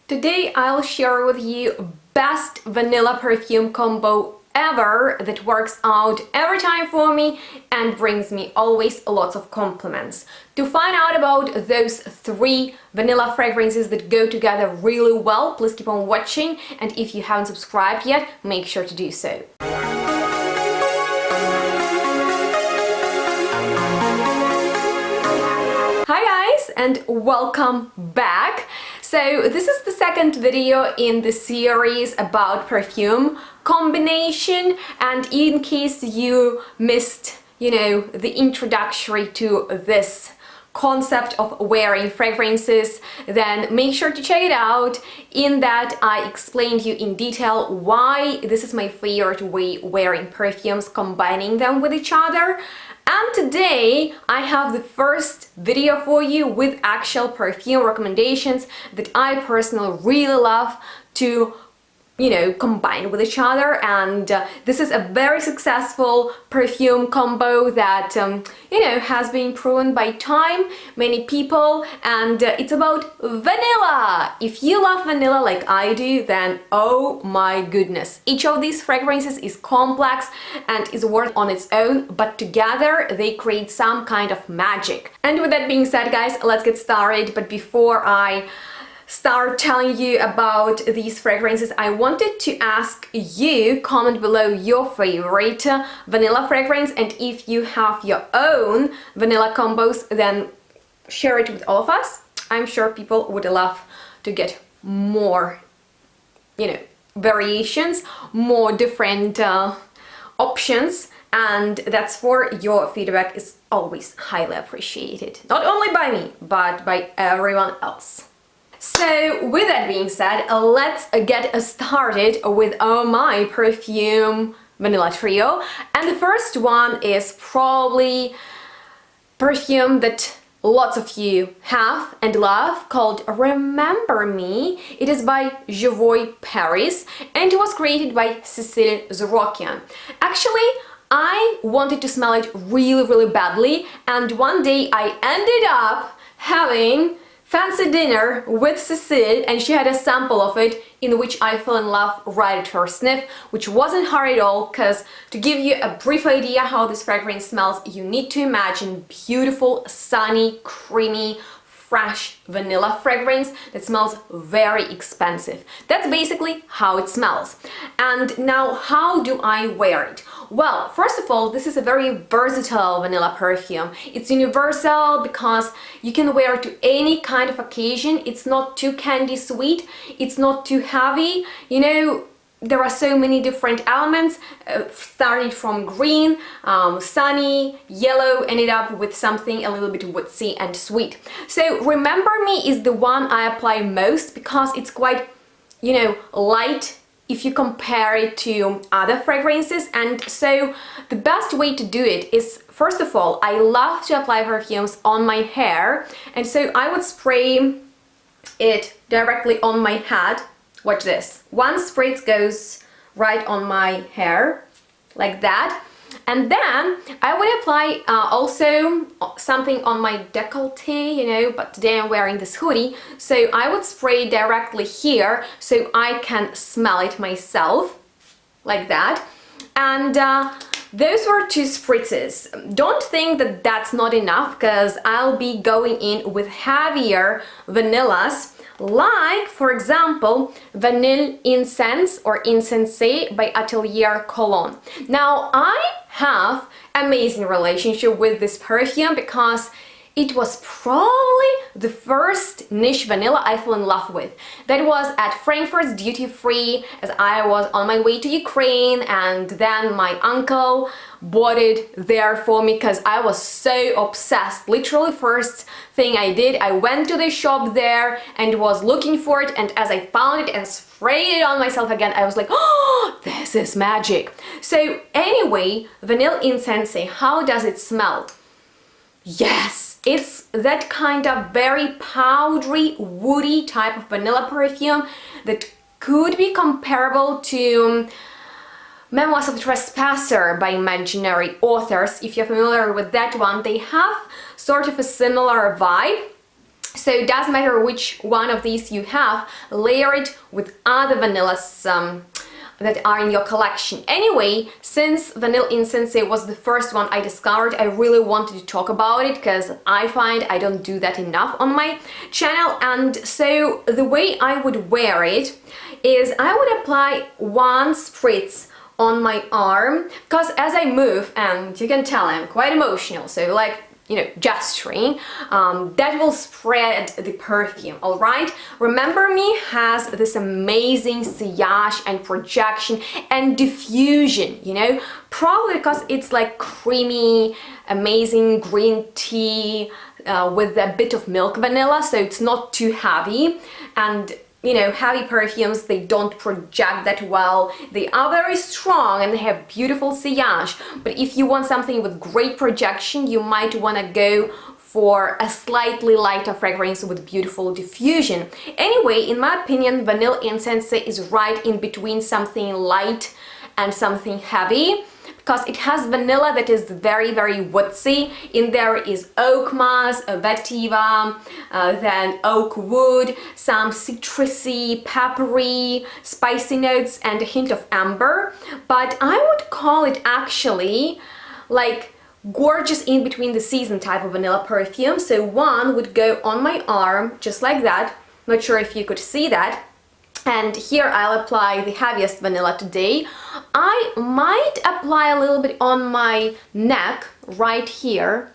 Today I'll share with you best vanilla perfume combo ever that works out every time for me and brings me always lots of compliments. To find out about those 3 vanilla fragrances that go together really well, please keep on watching, and if you haven't subscribed yet, make sure to do so. Hi guys, and welcome back. So this is the second video in the series about perfume combination, and in case you missed, the introductory to this concept of wearing fragrances, then make sure to check it out. In that I explained you in detail why this is my favorite way wearing perfumes, combining them with each other. And today I have the first video for you with actual perfume recommendations that I personally really love to combine with each other, and this is a very successful perfume combo that has been proven by time, many people, and it's about vanilla. If you love vanilla like I do, then oh my goodness, each of these fragrances is complex and is worth on its own, but together they create some kind of magic. And with that being said, guys, let's get started. But before I start telling you about these fragrances, I wanted to ask you, comment below your favorite vanilla fragrance, and if you have your own vanilla combos, then share it with all of us. I'm sure people would love to get more, variations, more different options, and that's for your feedback is always highly appreciated, not only by me, but by everyone else. So with that being said, let's get started with my perfume vanilla trio. And the first one is probably perfume that lots of you have and love, called Remember Me. It is by Jovoy Paris and it was created by Cécile Zorokian. Actually, I wanted to smell it really badly, and one day I ended up having fancy dinner with Cécile, and she had a sample of it in which I fell in love right at her sniff, which wasn't hard at all, because to give you a brief idea how this fragrance smells, you need to imagine beautiful, sunny, creamy, fresh vanilla fragrance that smells very expensive. That's basically how it smells. And now, how do I wear it? Well, first of all, this is a very versatile vanilla perfume. It's universal because you can wear it to any kind of occasion. It's not too candy sweet, it's not too heavy. There are so many different elements, starting from green, sunny, yellow, ended up with something a little bit woodsy and sweet. So Remember Me is the one I apply most because it's quite, light if you compare it to other fragrances. And so the best way to do it is, first of all, I love to apply perfumes on my hair, and so I would spray it directly on my head. Watch this. One spray goes right on my hair, like that. And then I would apply also something on my décolleté, but today I'm wearing this hoodie, so I would spray directly here so I can smell it myself, like that. And those were 2 spritzes. Don't think that that's not enough, because I'll be going in with heavier vanillas, like, for example, Vanille Incense or Incense by Atelier Cologne. Now, I have amazing relationship with this perfume because it was probably the first niche vanilla I fell in love with. That was at Frankfurt's duty free, as I was on my way to Ukraine, and then my uncle bought it there for me because I was so obsessed. Literally, first thing I did, I went to the shop there and was looking for it, and as I found it and sprayed it on myself again, I was like, oh, this is magic. So anyway, Vanille Incense, how does it smell? Yes, it's that kind of very powdery, woody type of vanilla perfume that could be comparable to Memoirs of a Trespasser by Imaginary Authors. If you're familiar with that one, they have sort of a similar vibe. So it doesn't matter which one of these you have, layer it with other vanillas that are in your collection. Anyway, since Vanilla Incense was the first one I discovered, I really wanted to talk about it because I find I don't do that enough on my channel. And so the way I would wear it is I would apply one spritz on my arm, because as I move, and you can tell I'm quite emotional, so like, you know, gesturing, that will spread the perfume, all right? Remember Me has this amazing sillage and projection and diffusion, you know, probably because it's like creamy, amazing green tea with a bit of milk vanilla, so it's not too heavy. And you know, heavy perfumes, they don't project that well. They are very strong and they have beautiful sillage. But if you want something with great projection, you might want to go for a slightly lighter fragrance with beautiful diffusion. Anyway, in my opinion, Vanilla Incense is right in between something light and something heavy, because it has vanilla that is very, very woodsy. In there is oak moss, vetiver, then oak wood, some citrusy, peppery, spicy notes, and a hint of amber. But I would call it actually like gorgeous in between the season type of vanilla perfume. So one would go on my arm just like that. Not sure if you could see that. And here I'll apply the heaviest vanilla today. I might apply a little bit on my neck right here.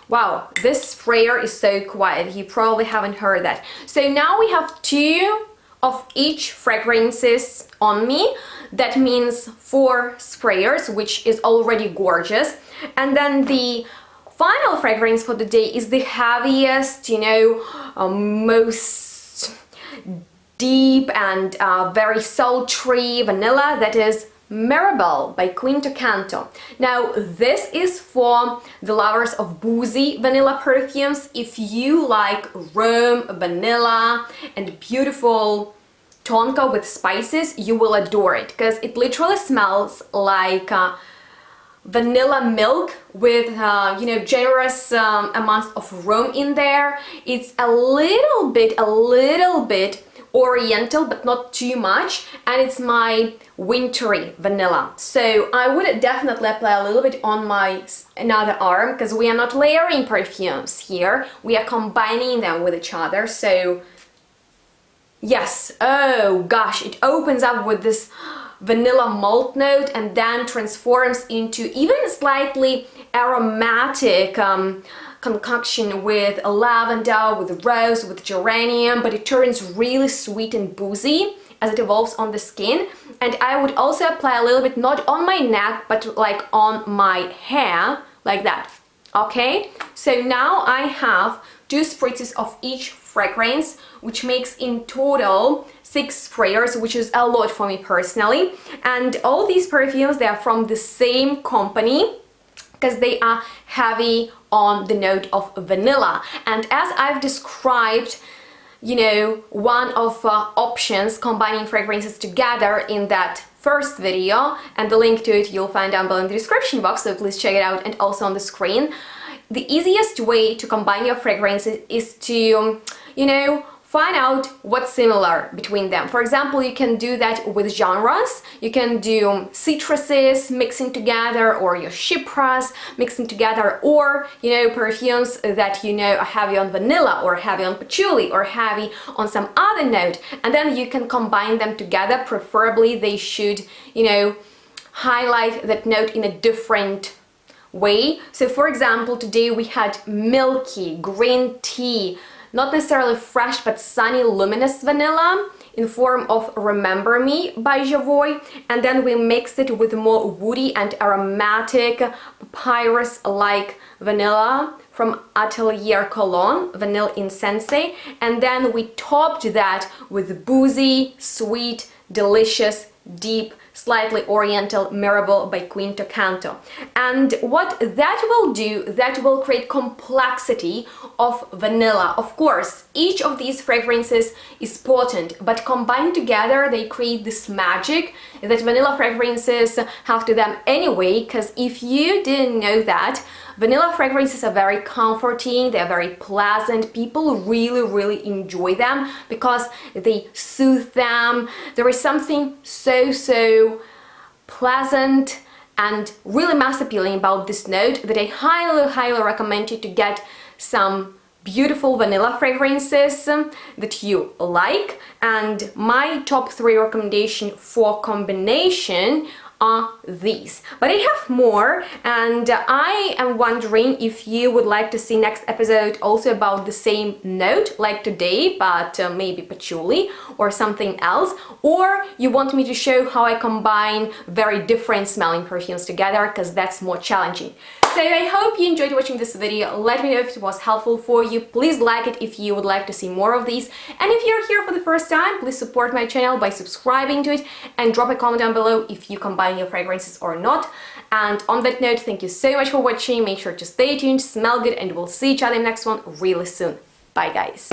Wow, this sprayer is so quiet. You probably haven't heard that. So now we have 2 of each fragrances on me. That means 4 sprayers, which is already gorgeous. And then the final fragrance for the day is the heaviest, you know, most deep and very sultry vanilla, that is Mirabelle by Quinto Canto. Now this is for the lovers of boozy vanilla perfumes. If you like rum, vanilla and beautiful tonka with spices, you will adore it, because it literally smells like vanilla milk with you know, generous amounts of rum in there. It's a little bit oriental, but not too much, and it's my wintry vanilla. So I would definitely apply a little bit on my another arm, because we are not layering perfumes here, we are combining them with each other. So yes, oh gosh, it opens up with this vanilla malt note and then transforms into even slightly aromatic concoction with lavender, with rose, with geranium, but it turns really sweet and boozy as it evolves on the skin. And I would also apply a little bit, not on my neck, but like on my hair, like that. Okay, so now I have 2 spritzes of each fragrance, which makes in total 6 sprayers, which is a lot for me personally. And all these perfumes, they are from the same company, because they are heavy on the note of vanilla. And as I've described, you know, one of options combining fragrances together in that first video, and the link to it you'll find down below in the description box, so please check it out, and also on the screen. The easiest way to combine your fragrances is to, you know, find out what's similar between them. For example, you can do that with genres. You can do citruses mixing together, or your chypres mixing together, or, you know, perfumes that you know are heavy on vanilla, or heavy on patchouli, or heavy on some other note. And then you can combine them together. Preferably they should, you know, highlight that note in a different way. So for example, today we had milky green tea, not necessarily fresh but sunny luminous vanilla in form of Remember Me by Javoy, and then we mixed it with more woody and aromatic papyrus-like vanilla from Atelier Cologne, Vanilla Incense, and then we topped that with boozy, sweet, delicious, deep, slightly oriental Mirabelle by Quinto Canto. And what that will do, that will create complexity of vanilla. Of course, each of these fragrances is potent, but combined together they create this magic that vanilla fragrances have to them anyway, because if you didn't know that, Vanilla fragrances are very comforting, they are very pleasant. People really enjoy them because they soothe them. There is something so pleasant and really mass appealing about this note that I highly recommend you to get some beautiful vanilla fragrances that you like. And my top 3 recommendation for combination are these. But I have more, and I am wondering if you would like to see next episode also about the same note like today, but maybe patchouli or something else, or you want me to show how I combine very different smelling perfumes together, because that's more challenging. So I hope you enjoyed watching this video. Let me know if it was helpful for you. Please like it if you would like to see more of these. And if you're here for the first time, please support my channel by subscribing to it and drop a comment down below if you combine your fragrances or not. And on that note, thank you so much for watching. Make sure to stay tuned, smell good, and we'll see each other in the next one really soon. Bye, guys.